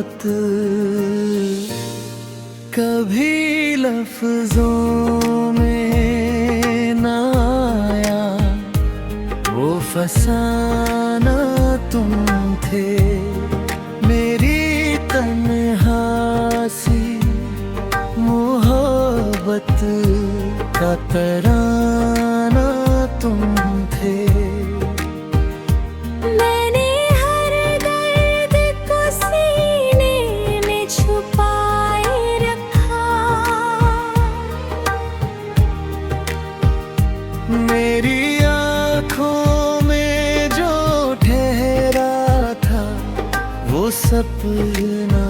मोहब्बत कभी लफ्जों में ना आया, वो फसाना तुम थे। मेरी तन्हासी मोहब्बत का तराना तुम थे। मैंने हर दर्द को सीने में छुपाए रखा, मेरी आँखों में जो ठहरा था वो सपना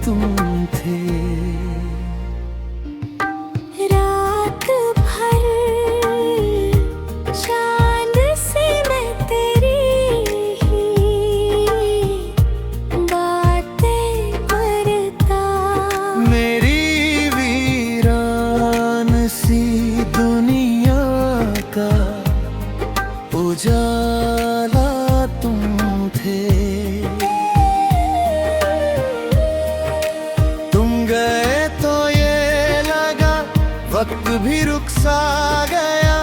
तुम थे। रात भर चांद से मैं तेरी ही बातें करता। मेरी वीरान सी दुनिया का उजाला तुम थे। तुम गए तो ये लगा वक्त भी रुक सा गया,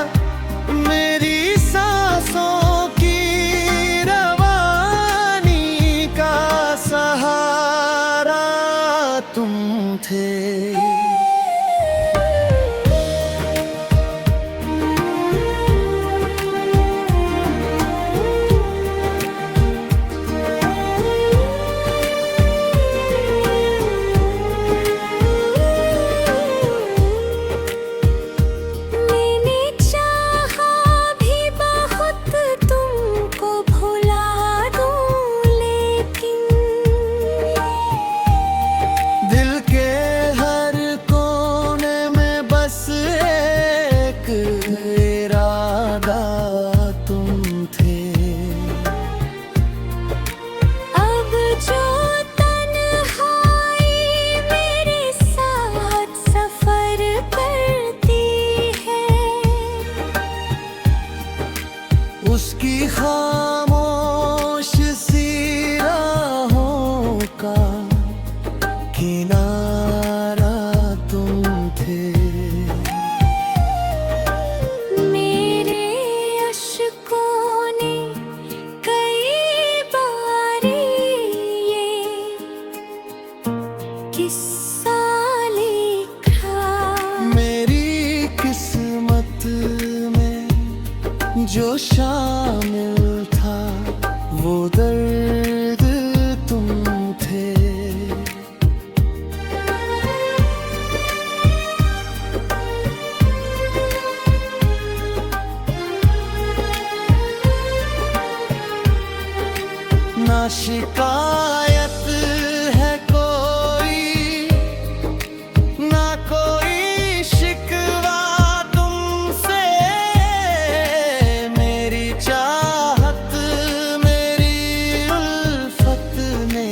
मेरी सांसों की रवानी का सहारा तुम थे। मैंने चाहा भी बहुत तुमको भुला दूं, लेकिन दिल के हर कोने में बस एक इरादा तुम थे। अब जो तन्हाई मेरे साथ सफर करती है, उसकी खामोश सी राहों का किनारा तुम थे। मेरे अश्कों ने कई बार ये किस्सा लिखा। मेरी किस्मत में जो शामिल था वो दर्द तुम थे। ना शिकायत है कोई, ना कोई शिकवा तुमसे। मेरी चाहत मेरी उल्फत ने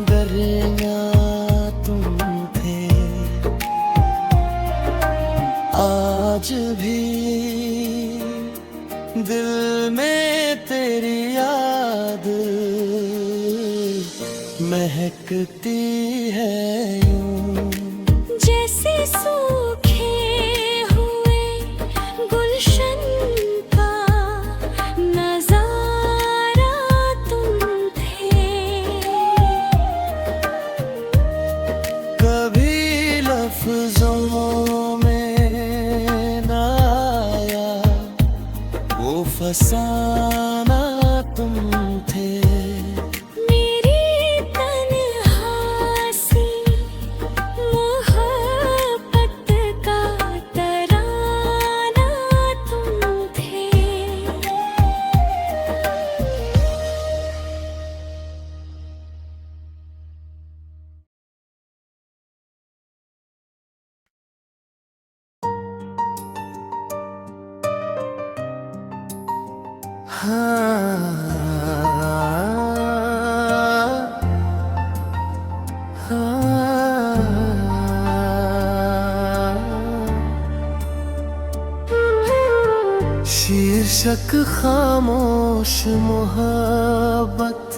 दरमियां तुम थे। आज भी दिल में तेरी याद महकती है यूं। जैसे सूखे हुए गुलशन का नजारा तुम थे। कभी लफ्जों में ना आया, वो फसाना तुम थे। मेरी तन्हासी मोहब्बत का तराना तुम थे। शीर्षक खामोश मोहब्बत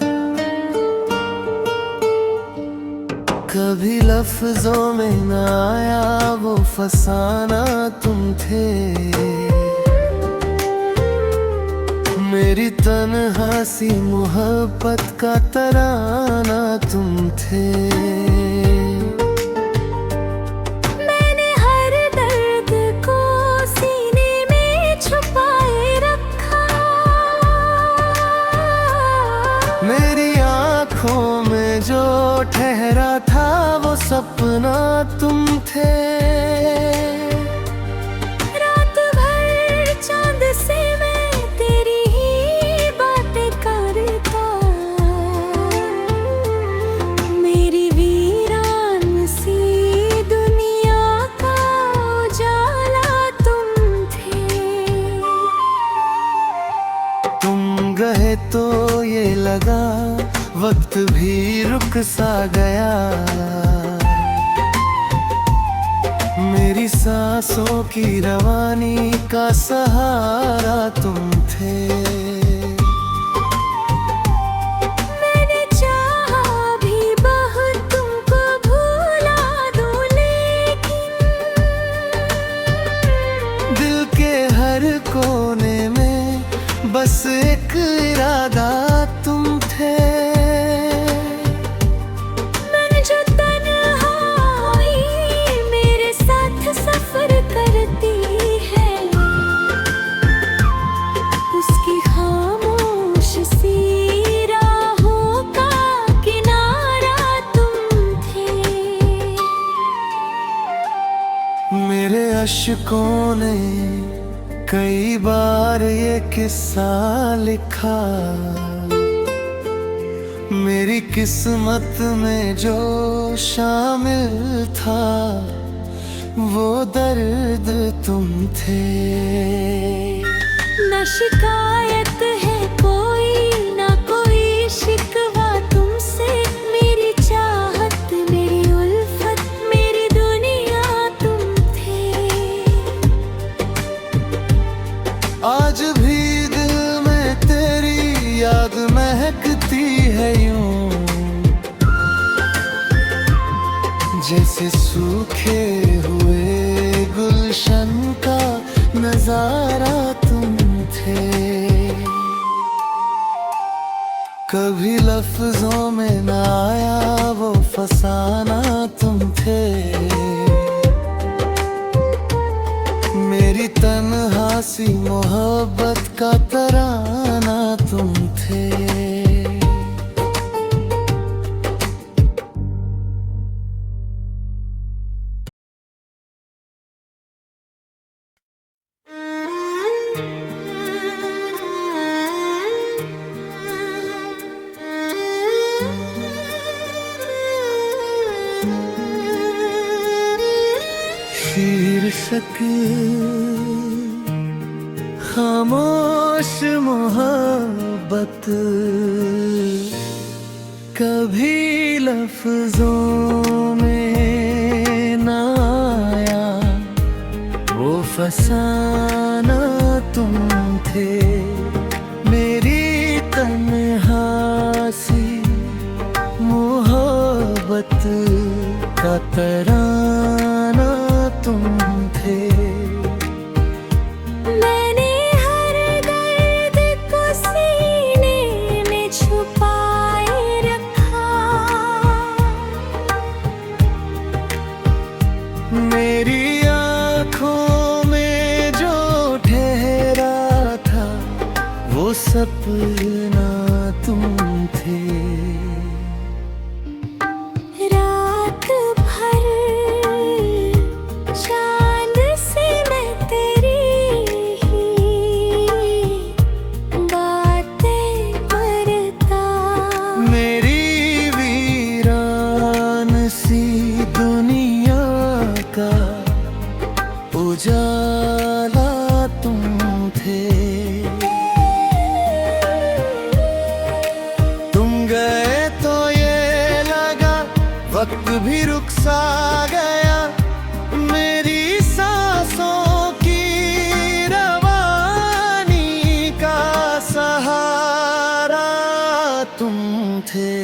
कभी लफ्जों में न आया वो फसाना तुम थे। मेरी तन्हा सी मोहब्बत का तराना तुम थे। मैंने हर दर्द को सीने में छुपाए रखा। मेरी आँखों में जो ठहरा था वो सपना तुम थे। रात भर चांद से मैं तेरी ही बातें करता। मेरी वीरान सी दुनिया का उजाला तुम थे। तुम गए तो ये लगा वक्त भी रुक सा गया। मेरी सांसों की रवानी का सहारा तुम थे। मैंने चाहा भी बहुत तुमको भुला दूं, लेकिन दिल के हर कोने में बस एक इरादा तुम थे। मैं जो तन्हा हुई मेरे साथ सफर करती है, उसकी खामोश सी राहों का किनारा तुम थे। मेरे अश्कों ने कई बार ये किस्सा लिखा। मेरी किस्मत में जो शामिल था वो दर्द तुम थे। न शिकायत है कोई, ना कोई शिकवा तुमसे। मेरी चाहत, मेरी उल्फत, मेरी दुनिया तुम थे। आज भी दिल में तेरी याद महकती है यूं, जैसे सूखे हुए गुलशन का नजारा तुम थे। कभी लफ्जों में न आया वो फसाना तुम थे। मेरी तन्हा सी मोहब्बत का तराना तुम थे। शीर्षक खामोश मोहब्बत। कभी लफ्जों में न आया वो फसाना तुम थे। मेरी तन्हा सी मोहब्बत का तराना तुम थे। मैंने हर दर्द को सीने में छुपाए रखा। मेरी आँखों में जो ठहरा था वो सपना तुम थे। रात भर चांद से मैं तेरी ही बातें करता। मेरी वीरान सी दुनिया का उजाला तुम थे। तुम गए तो ये लगा वक्त भी रुक सा गया। मेरी सांसों की रवानी का सहारा तुम थे।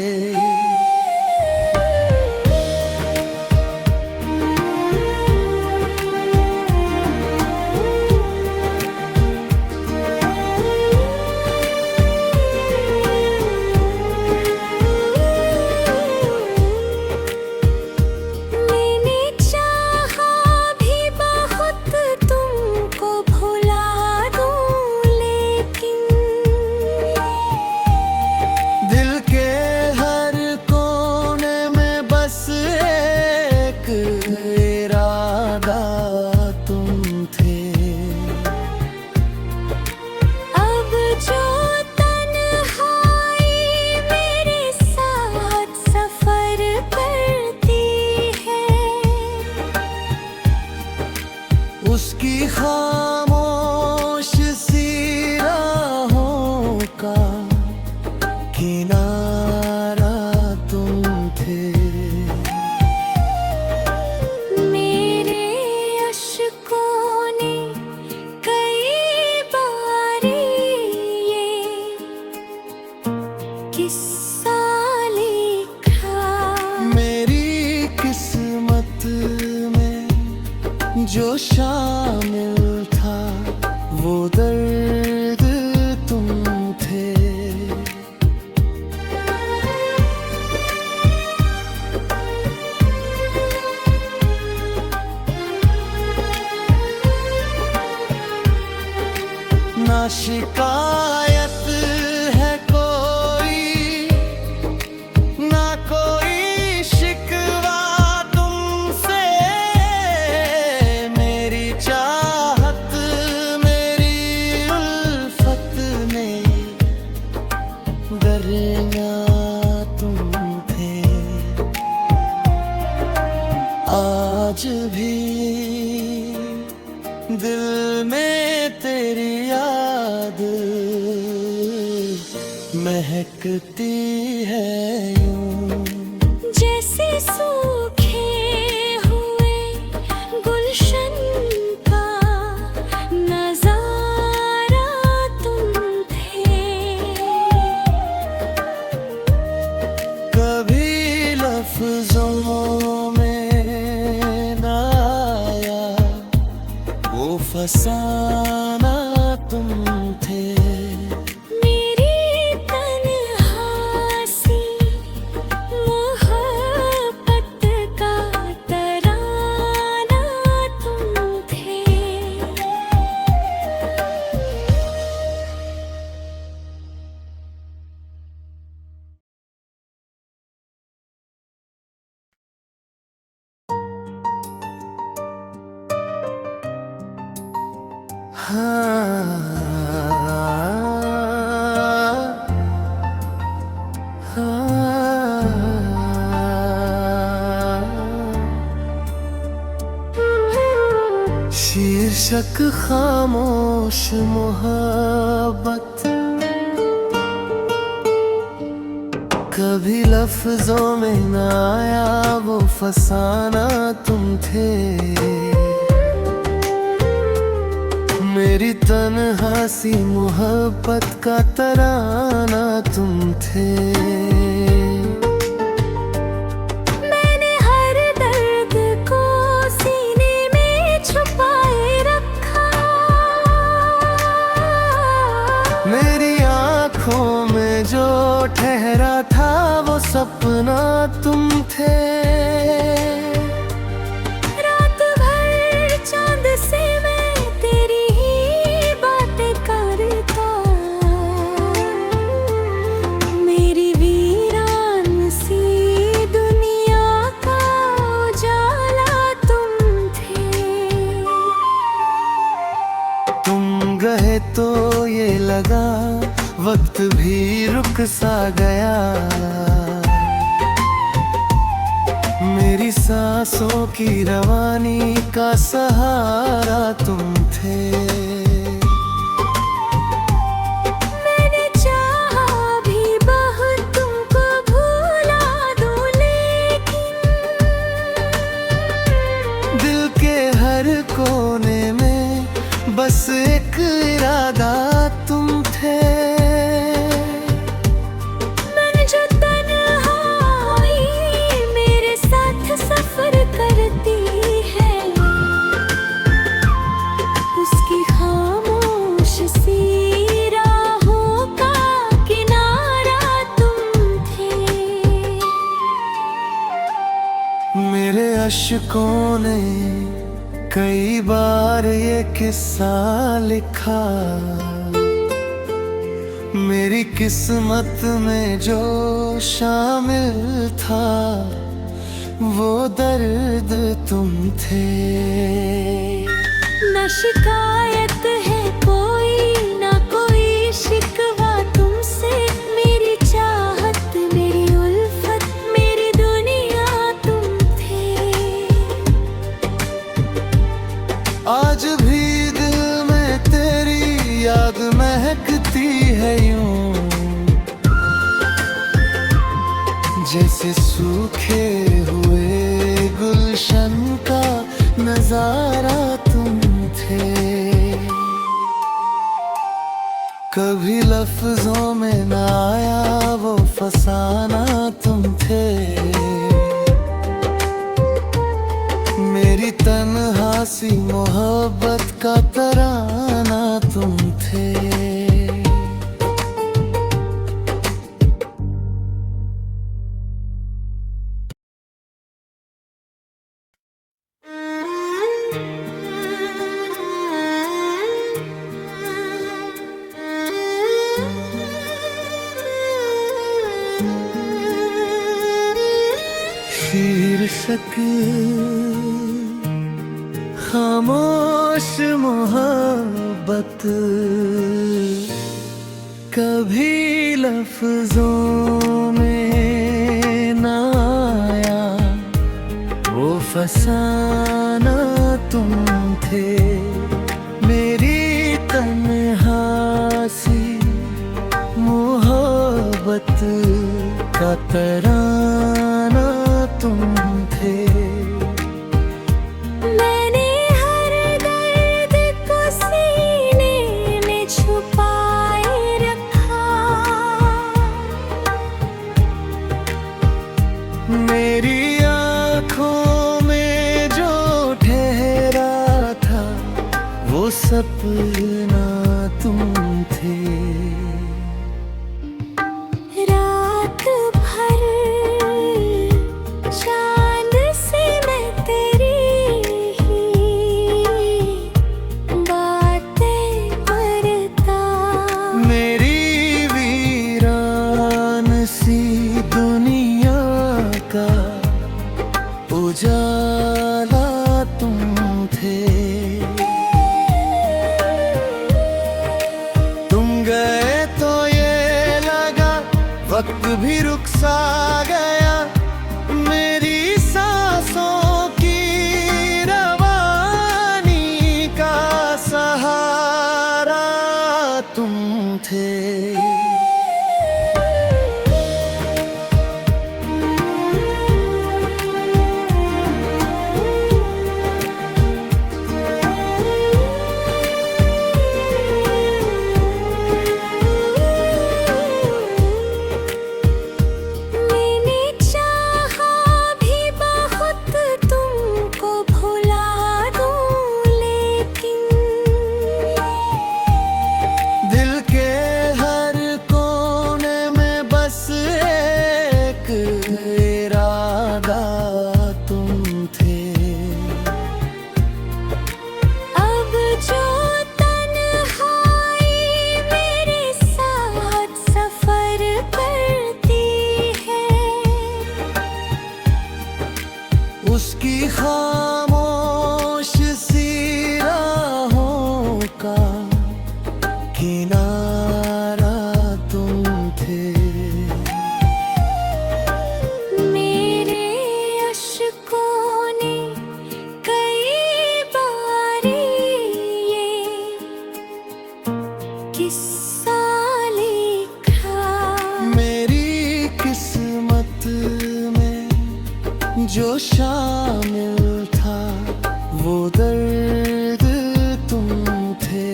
जो शामिल था वो दर्द तुम थे। ना शिकायत है कोई, ना कोई शिकवा तुमसे। मेरी चाहत मेरी उल्फत में दरिया तुम थे। आज भी दिल में तेरी याद महकती है यूं। जैसे सूखे हुए गुलशन का नजारा तुम थे। कभी लफ्जों में ना आया वो फसाना तुम थे। मेरी तन्हासी मोहब्बत का तराना तुम थे। शीर्षक खामोश मोहब्बत, कभी लफ्जों में ना आया वो फसाना तुम थे। मेरी तन्हासी मोहब्बत का तराना तुम थे। मैंने हर दर्द को सीने में छुपाए रखा। मेरी आँखों में जो ठहरा था वो सपना तुम थे। रात भर चांद से मैं तेरी ही बातें करता। मेरी वीरान सी दुनिया का उजाला तुम थे। तुम गए तो ये लगा वक्त भी रुक सा गया। मेरी सांसों की रवानी का सहारा तुम थे। मैंने चाहा भी बहुत तुमको भुला दूं, लेकिन दिल के हर कोने में बस एक इरादा तुम थे। मैं जो तन्हा हुई मेरे साथ सफर करती है, उसकी खामोश सी राहों का किनारा तुम थे। मेरे अश्कों ने कई बार ये किस्सा लिखा। मेरी किस्मत में जो शामिल था वो दर्द तुम थे। न शिकायत है कोई, ना कोई शिकवा तुमसे। मेरी चाहत मेरी उल्फत मेरी दुनिया तुम थे। आज भी दिल में तेरी याद महकती है यूं। जैसे सूखे हुए गुलशन का नजारा तुम थे। कभी लफ्जों में ना आया वो फसाना तुम थे। मेरी तन्हासी शीर्षक खामोश मोहब्बत, कभी लफ्जों में ना आया वो फसाना तुम थे। मेरी तन्हासी मोहब्बत का तराना तुम थे। मैंने हर दर्द को सीने में छुपाए रखा, मेरी आँखों में जो ठहरा था वो सपना तुम थे। रात भर चांद से मैं तेरी ही बातें करता। मेरी वीरान सी दुनिया का उजाला तुम थे। तुम गए तो ये लगा वक्त भी रुक सा गया, मेरी सांसों की रवानी का सहारा तुम थे। मैंने चाहा भी बहुत तुमको भुला दूं, लेकिन दिल के हर कोने में बस एक इरादा तुम थे। अब जो तन्हाई मेरे साथ सफर करती है, उसकी खामोश सी राहों का किनारा तुम थे। मेरे अश्कों ने कई बार ये किस्सा लिखा। मेरी किस्मत में जो शामिल था वो दर्द तुम थे।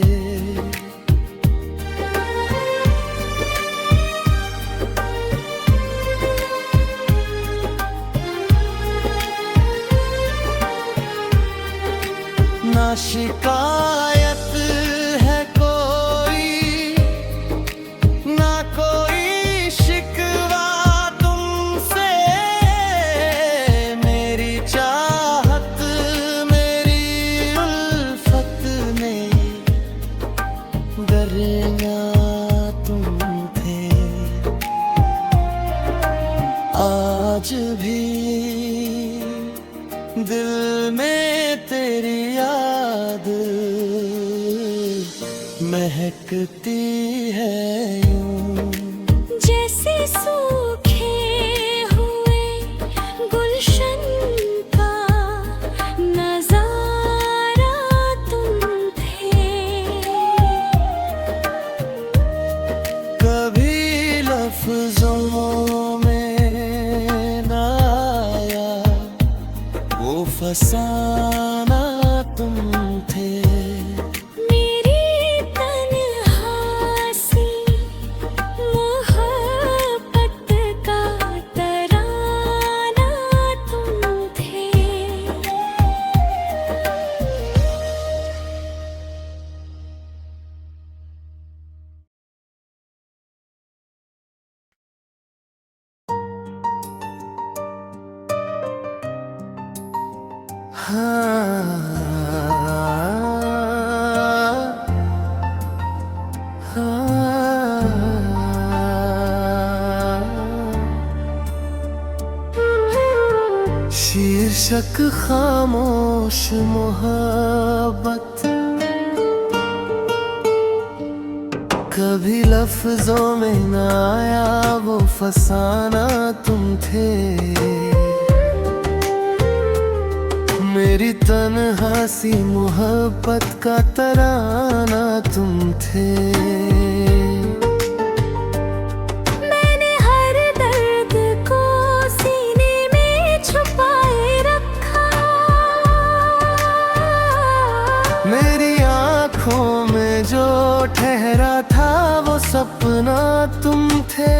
ना शिकायत है कोई, ना कोई शिकवा तुमसे। मेरी चाहत मेरी उल्फत में दरिया तुम थे। आज भी दिल में तेरी याद महकती है यूं। जैसे सूखे हुए गुलशन का नजारा तुम थे। कभी लफ्जों में ना आया वो फसाना तुम थे। मेरी तन्हासी मोहब्बत का तराना तुम थे। शीर्षक खामोश मोहब्बत, कभी लफ्जों में न आया वो फसाना तुम थे। मेरी तन्हा सी मोहब्बत का तराना तुम थे। मैंने हर दर्द को सीने में छुपाए रखा, मेरी आँखों में जो ठहरा था वो सपना तुम थे।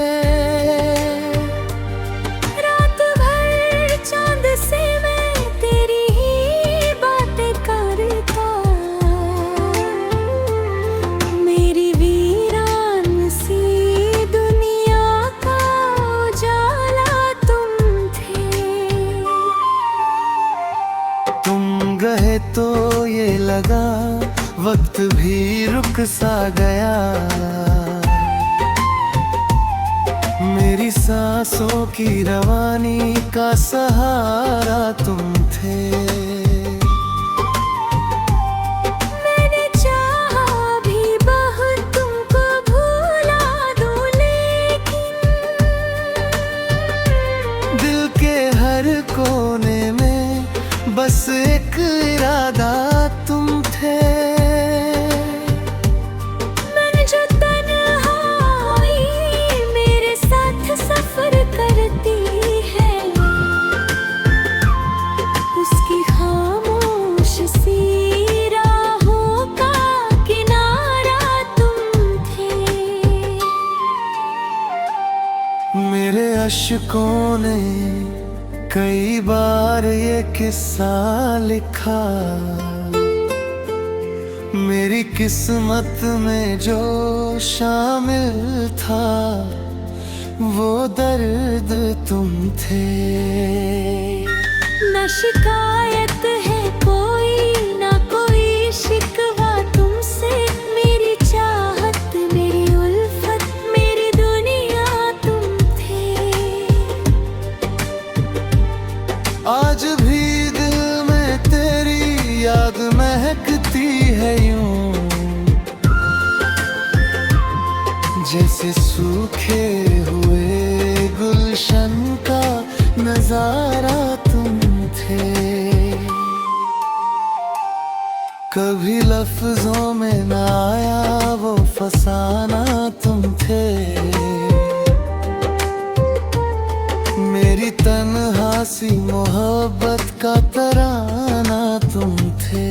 रात भर चांद से मैं तेरी ही बातें करता, मेरी वीरान सी दुनिया का उजाला तुम थे। तुम गए तो ये लगा वक्त भी रुक सा गया, मेरी सांसों की रवानी का सहारा तुम थे। मैंने चाहा भी बहुत तुमको भुला दूं, लेकिन दिल के हर कोने में बस एक इरादा तुम थे। मैं जो तन्हा हुई मेरे साथ सफर करती है, उसकी खामोश सी राहों का किनारा तुम थे। मेरे अश्कों ने कई बार ये किस्सा लिखा, मेरी किस्मत में जो शामिल था वो दर्द तुम थे। न शिकायत है कोई, ना कोई शिकवा तुमसे, मेरी चाहत मेरी उल्फत मेरी दुनिया तुम थे। आज भी दिल में तेरी याद महकती है यूं, जैसे सूखे हुए गुलशन का नजारा तुम थे। कभी लफ्जों में न आया वो फसाना तुम थे। मेरी तन्हा सी मोहब्बत का तराना तुम थे।